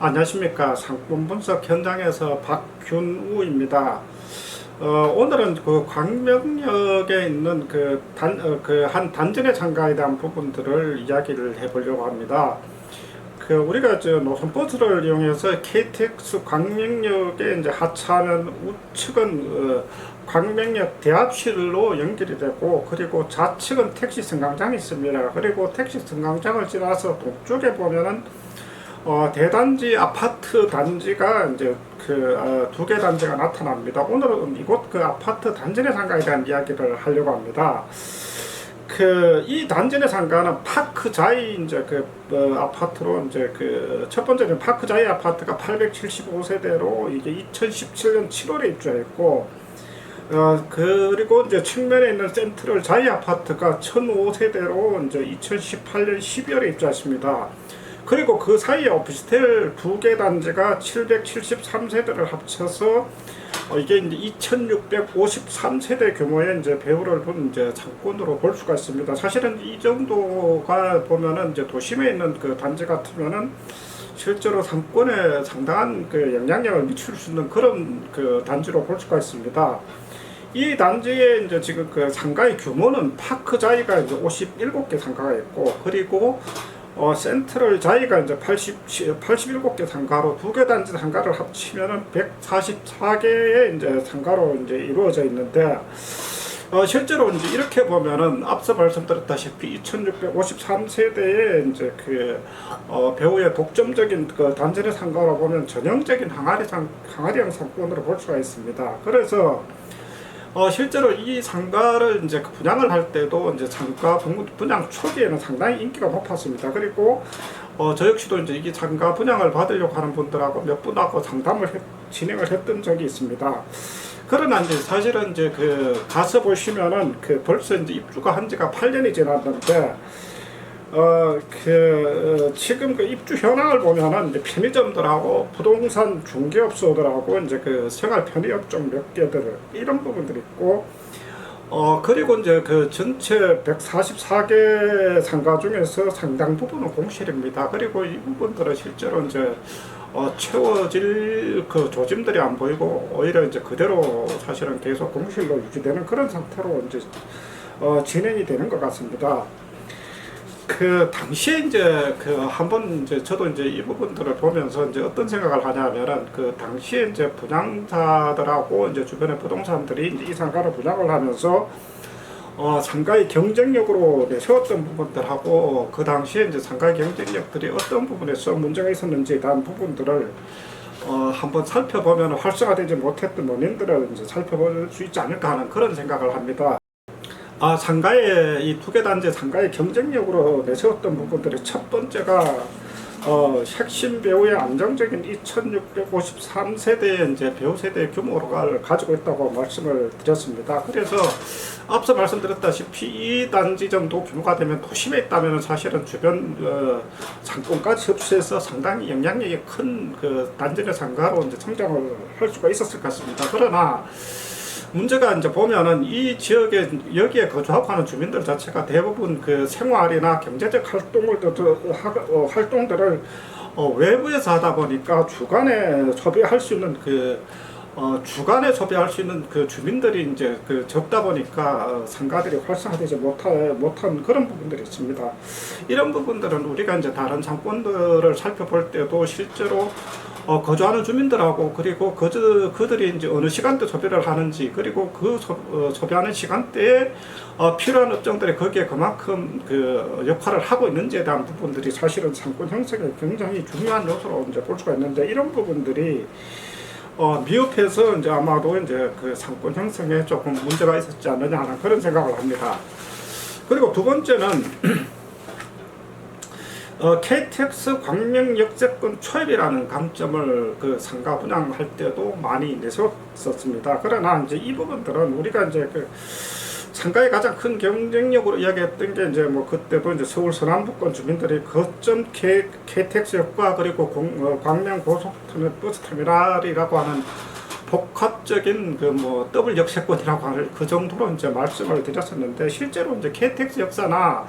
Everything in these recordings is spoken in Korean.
안녕하십니까. 상권 분석 현장에서 박균우입니다. 오늘은 그 광명역에 있는 한 단전의 상가에 대한 부분들을 이야기를 해보려고 합니다. 우리가 노선버스를 이용해서 KTX 광명역에 이제 하차하면 우측은 광명역 대합실로 연결이 되고, 그리고 좌측은 택시 승강장이 있습니다. 그리고 택시 승강장을 지나서 동쪽에 보면은 대단지 아파트 단지가 이제 두 개 단지가 나타납니다. 오늘은 이곳 아파트 단지 내 상가에 대한 이야기를 하려고 합니다. 이 단지 내 상가는 파크자이 이제 아파트로 이제 첫 번째는 파크자이 아파트가 875세대로 이게 2017년 7월에 입주했고, 그리고 이제 측면에 있는 센트럴 자이 아파트가 1005세대로 이제 2018년 12월에 입주했습니다. 그리고 그 사이에 오피스텔 두 개 단지가 773세대를 합쳐서 이게 이제 2653세대 규모의 이제 배후를 둔 이제 상권으로 볼 수가 있습니다. 사실은 이 정도가 보면은 이제 도심에 있는 단지 같으면은 실제로 상권에 상당한 영향력을 미칠 수 있는 그런 단지로 볼 수가 있습니다. 이 단지에 이제 지금 상가의 규모는 파크자이가 이제 57개 상가가 있고, 그리고 센트럴 자이가 이제 87개 상가로 두 개 단지 상가를 합치면은 144개의 이제 상가로 이제 이루어져 있는데, 실제로 이제 이렇게 보면은 앞서 말씀드렸다시피 2653세대의 이제 배후의 독점적인 단지 내 상가로 보면 전형적인 항아리형 상권으로 볼 수가 있습니다. 그래서 실제로 이 상가를 이제 분양을 할 때도 이제 상가 분양 초기에는 상당히 인기가 높았습니다. 그리고 저 역시도 이제 이 상가 분양을 받으려고 하는 분들하고 몇 분하고 상담을 진행을 했던 적이 있습니다. 그러나 이제 사실은 이제 가서 보시면은 벌써 이제 입주가 한 지가 8년이 지났는데, 지금 입주 현황을 보면은 이제 편의점들하고 부동산 중개업소들하고 이제 생활 편의업종 몇 개들 이런 부분들이 있고, 그리고 이제 전체 144개 상가 중에서 상당 부분은 공실입니다. 그리고 이 부분들은 실제로 이제 채워질 조짐들이 안 보이고, 오히려 이제 그대로 사실은 계속 공실로 유지되는 그런 상태로 이제 진행이 되는 것 같습니다. 당시에 이제 한번 이제 저도 이제 이 부분들을 보면서 이제 어떤 생각을 하냐면은, 당시에 이제 분양사들하고 이제 주변의 부동산들이 이제 이 상가를 분양을 하면서 상가의 경쟁력으로 내세웠던 부분들하고, 그 당시에 이제 상가의 경쟁력들이 어떤 부분에서 문제가 있었는지에 대한 부분들을 한번 살펴보면 활성화되지 못했던 원인들을 이제 살펴볼 수 있지 않을까 하는 그런 생각을 합니다. 상가의 이 두 개 단지 상가의 경쟁력으로 내세웠던 부분들이, 첫 번째가 핵심 배후의 안정적인 2653세대의 이제 배후 세대 규모를 가지고 있다고 말씀을 드렸습니다. 그래서 앞서 말씀드렸다시피 이 단지 정도 규모가 되면 도심에 있다면 사실은 주변 상권까지 흡수해서 상당히 영향력이 큰 단지 내 상가로 이제 성장을 할 수가 있었을 것 같습니다. 그러나 문제가 이제 보면은 이 지역에 여기에 거주하고 하는 주민들 자체가 대부분 생활이나 경제적 활동들을 외부에서 하다 보니까 주간에 소비할 수 있는 주민들이 이제 적다 보니까 상가들이 활성화되지 못한 그런 부분들이 있습니다. 이런 부분들은 우리가 이제 다른 상권들을 살펴볼 때도 실제로 거주하는 주민들하고, 그리고 그들이 이제 어느 시간대 소비를 하는지, 그리고 소비하는 시간대에 필요한 업종들이 거기에 그만큼 역할을 하고 있는지에 대한 부분들이 사실은 상권 형성에 굉장히 중요한 요소로 이제 볼 수가 있는데, 이런 부분들이 미흡해서 이제 아마도 이제 상권 형성에 조금 문제가 있었지 않느냐 하는 그런 생각을 합니다. 그리고 두 번째는 KTX 광명 역세권 초입이라는 강점을 상가 분양할 때도 많이 내세웠었습니다. 그러나 이제 이 부분들은 우리가 이제 상가의 가장 큰 경쟁력으로 이야기했던 게 이제 그때도 이제 서울 서남부권 주민들이 거점 KTX역과 그리고 광명 고속터미널 버스터미널이라고 하는 복합적인 그 뭐 더블 역세권이라고 할 그 정도로 이제 말씀을 드렸었는데, 실제로 이제 KTX 역사나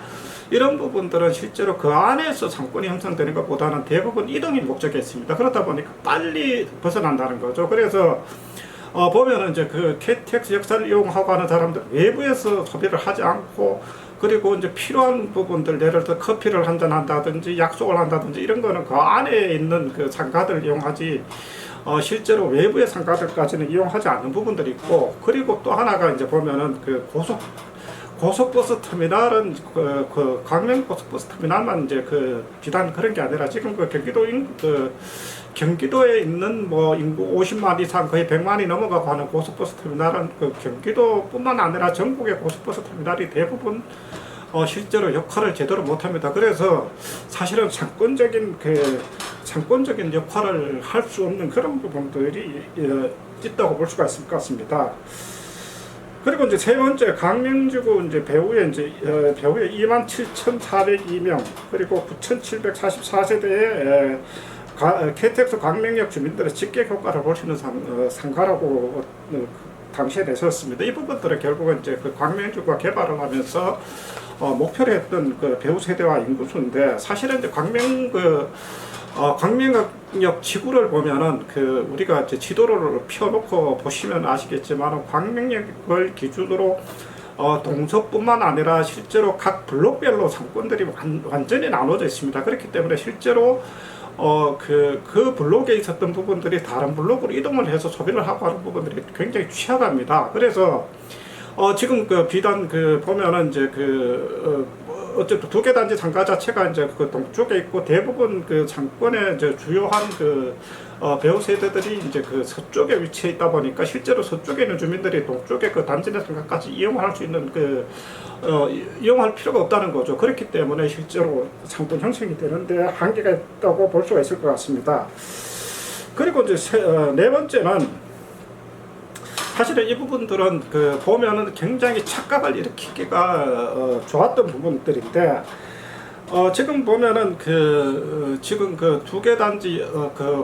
이런 부분들은 실제로 그 안에서 상권이 형성되는 것보다는 대부분 이동이 목적이 있습니다. 그렇다 보니까 빨리 벗어난다는 거죠. 그래서 보면은 이제 그 KTX 역사를 이용하고 하는 사람들 외부에서 소비를 하지 않고, 그리고 이제 필요한 부분들, 예를 들어 커피를 한잔 한다든지 약속을 한다든지 이런 거는 그 안에 있는 그 상가들을 이용하지, 실제로 외부의 상가들까지는 이용하지 않는 부분들이 있고, 그리고 또 하나가 이제 보면은 그 고속버스 터미널은 그 광명 고속버스 터미널만 이제 그 비단 그런 게 아니라, 지금 그 경기도에 있는 뭐 인구 50만 이상 거의 100만이 넘어가고 하는 고속버스 터미널은 그 경기도뿐만 아니라 전국의 고속버스 터미널이 대부분 실제로 역할을 제대로 못합니다. 그래서 사실은 상권적인 역할을 할 수 없는 그런 부분들이 있다고 볼 수가 있을 것 같습니다. 그리고 이제 세 번째, 강명지구 이제 배후에 27,402명, 그리고 9,744세대의 KTX 광명역 주민들의 직계 효과를 볼 수 있는 상가라고 당시에 내세웠습니다. 이 부분들은 결국은 이제 그 광명지구가 개발을 하면서 목표로 했던 그 배후 세대와 인구수인데, 사실은 이제 광명역 지구를 보면은 그 우리가 이제 지도를 펴놓고 보시면 아시겠지만, 광명역을 기준으로 동서뿐만 아니라 실제로 각 블록별로 상권들이 완전히 나눠져 있습니다. 그렇기 때문에 실제로 그 블록에 있었던 부분들이 다른 블록으로 이동을 해서 소비를 하고 하는 부분들이 굉장히 취약합니다. 그래서 지금 그 비단 그 보면은 이제 어쨌든 두 개 단지 상가 자체가 이제 그 동쪽에 있고, 대부분 그 상권의 이제 주요한 그 배후 세대들이 이제 그 서쪽에 위치해 있다 보니까, 실제로 서쪽에 있는 주민들이 동쪽에 그 단지 내 상가까지 이용할 수 있는 이용할 필요가 없다는 거죠. 그렇기 때문에 실제로 상권 형성이 되는데 한계가 있다고 볼 수가 있을 것 같습니다. 그리고 이제 네 번째는, 사실은 이 부분들은 보면은 굉장히 착각을 일으키기가 좋았던 부분들인데, 지금 보면은 지금 그 두 개 단지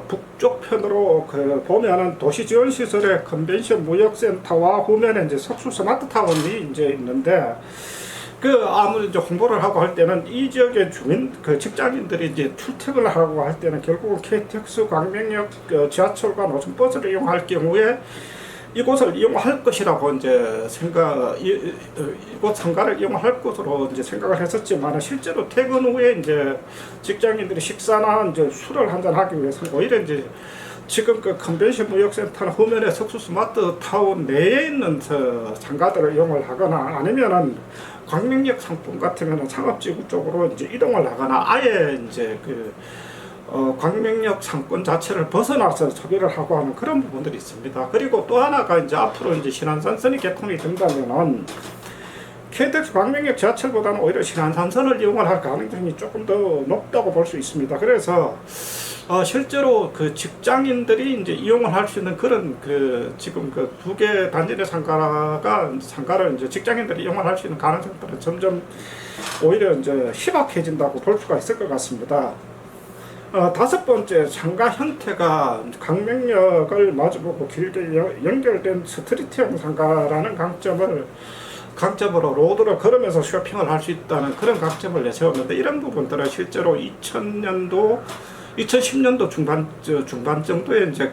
북쪽 편으로 보면은 도시지원시설의 컨벤션 무역센터와 후면에 이제 석수 스마트타운이 이제 있는데, 아무리 이제 홍보를 하고 할 때는 이 지역의 주민, 직장인들이 이제 출퇴근을 하고 할 때는 결국은 KTX 광명역 지하철과 노선버스를 이용할 경우에 이곳을 이용할 것이라고 이제 이곳 상가를 이용할 것으로 이제 생각을 했었지만, 실제로 퇴근 후에 이제 직장인들이 식사나 이제 술을 한잔 하기 위해서는 오히려 이제 지금 그 컨벤션 무역센터 후면에 석수 스마트 타운 내에 있는 상가들을 이용을 하거나, 아니면은 광명역 상품 같으면은 상업지구 쪽으로 이제 이동을 하거나, 아예 이제 광명역 상권 자체를 벗어나서 소비를 하고 하는 그런 부분들이 있습니다. 그리고 또 하나가 이제 앞으로 이제 신안산선이 개통이 된다면은 KTX 광명역 지하철보다는 오히려 신안산선을 이용을 할 가능성이 조금 더 높다고 볼 수 있습니다. 그래서 실제로 그 직장인들이 이제 이용을 할 수 있는 그런 지금 두 개 단지 내 상가를 이제 직장인들이 이용을 할 수 있는 가능성들은 점점 오히려 이제 희박해진다고 볼 수가 있을 것 같습니다. 다섯 번째, 상가 형태가 광명역을 마주보고 길게 연결된 스트리트형 상가라는 강점으로 로드를 걸으면서 쇼핑을 할 수 있다는 그런 강점을 내세웠는데, 이런 부분들은 실제로 2010년도 중반 정도에 이제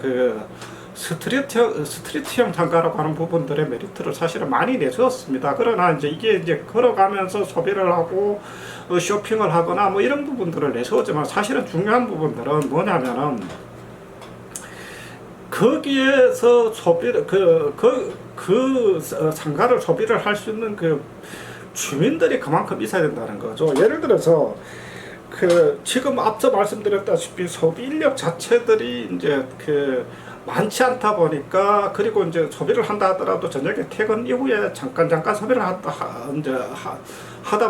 스트리트형 상가라고 하는 부분들의 메리트를 사실은 많이 내세웠습니다. 그러나 이제 이게 이제 걸어가면서 소비를 하고 쇼핑을 하거나 뭐 이런 부분들을 내세웠지만, 사실은 중요한 부분들은 뭐냐면은 거기에서 소비를 상가를 소비를 할 수 있는 주민들이 그만큼 있어야 된다는 거죠. 예를 들어서 지금 앞서 말씀드렸다시피 소비 인력 자체들이 이제 많지 않다 보니까, 그리고 이제 소비를 한다 하더라도 저녁에 퇴근 이후에 잠깐 소비를 하다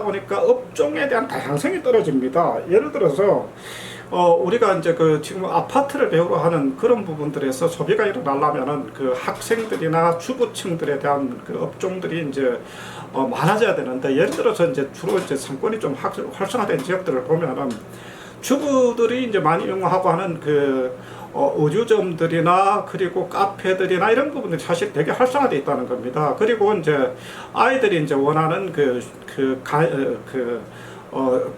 보니까 업종에 대한 다양성이 떨어집니다. 예를 들어서 우리가 이제 지금 아파트를 배우러 하는 그런 부분들에서 소비가 일어나려면은 학생들이나 주부층들에 대한 업종들이 이제 많아져야 되는데, 예를 들어서 이제 주로 이제 상권이 좀 활성화된 지역들을 보면은 주부들이 이제 많이 이용하고 하는 의류점들이나 그리고 카페들이나 이런 부분들이 사실 되게 활성화되어 있다는 겁니다. 그리고 이제 아이들이 이제 원하는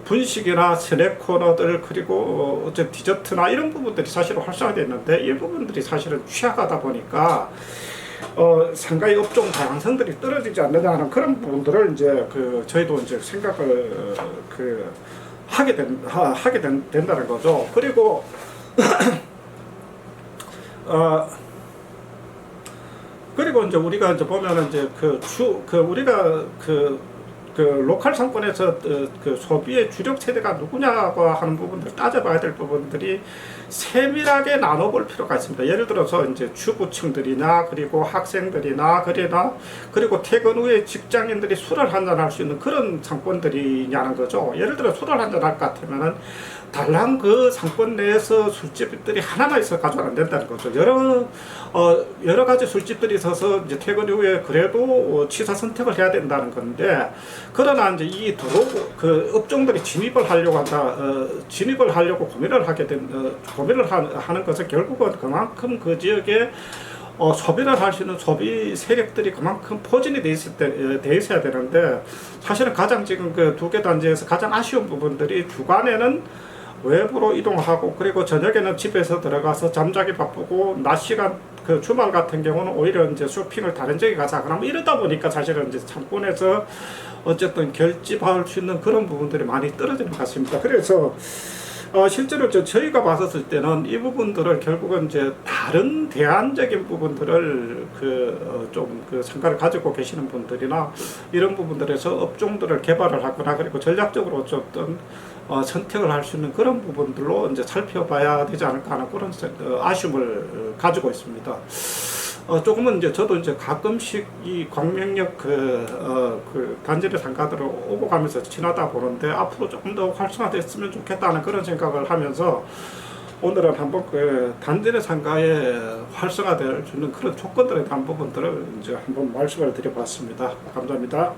분식이나 스낵 코너들 그리고 어째 디저트나 이런 부분들이 사실 활성화되어 있는데 이 부분들이 사실은 취약하다 보니까 상가의 업종 다양성들이 떨어지지 않느냐는 그런 부분들을 이제 저희도 이제 생각을 하게 된다는 거죠. 그리고 그리고 이제 우리가 이제 보면은 이제 우리가 로컬 상권에서 소비의 주력 세대가 누구냐고 하는 부분들 따져봐야 될 부분들이 세밀하게 나눠볼 필요가 있습니다. 예를 들어서 이제 주부층들이나 그리고 학생들이나 그리고 퇴근 후에 직장인들이 술을 한잔할 수 있는 그런 상권들이냐는 거죠. 예를 들어 술을 한잔할 것 같으면은 달랑 그 상권 내에서 술집들이 하나만 있어 가지고는 안 된다는 거죠. 여러 가지 술집들이 있어서 이제 퇴근 후에 그래도 취사 선택을 해야 된다는 건데, 그러나 이제 이 들어오고 업종들이 진입을 하려고 고민을 하는 것은 결국은 그만큼 그 지역에 소비를 할 수 있는 소비 세력들이 그만큼 포진이 돼 있어야 되는데, 사실은 가장 지금 두 개 단지에서 가장 아쉬운 부분들이 주간에는 외부로 이동하고 그리고 저녁에는 집에서 들어가서 잠자기 바쁘고 낮 시간 주말 같은 경우는 오히려 이제 쇼핑을 다른 지역에 가서 하거나 이러다 보니까 사실은 이제 상권에서 어쨌든 결집할 수 있는 그런 부분들이 많이 떨어지는 것 같습니다. 그래서 실제로 저희가 봤었을 때는 이 부분들을 결국은 이제 다른 대안적인 부분들을 상가를 가지고 계시는 분들이나 이런 부분들에서 업종들을 개발을 하거나 그리고 전략적으로 어쨌든 선택을 할 수 있는 그런 부분들로 이제 살펴봐야 되지 않을까 하는 그런 아쉬움을 가지고 있습니다. 조금은 이제 저도 이제 가끔씩 이 광명역 단지의 상가들을 오고 가면서 지나다 보는데 앞으로 조금 더 활성화됐으면 좋겠다는 그런 생각을 하면서 오늘은 한번 단지의 상가에 활성화될 수 있는 그런 조건들에 대한 부분들을 이제 한번 말씀을 드려봤습니다. 감사합니다.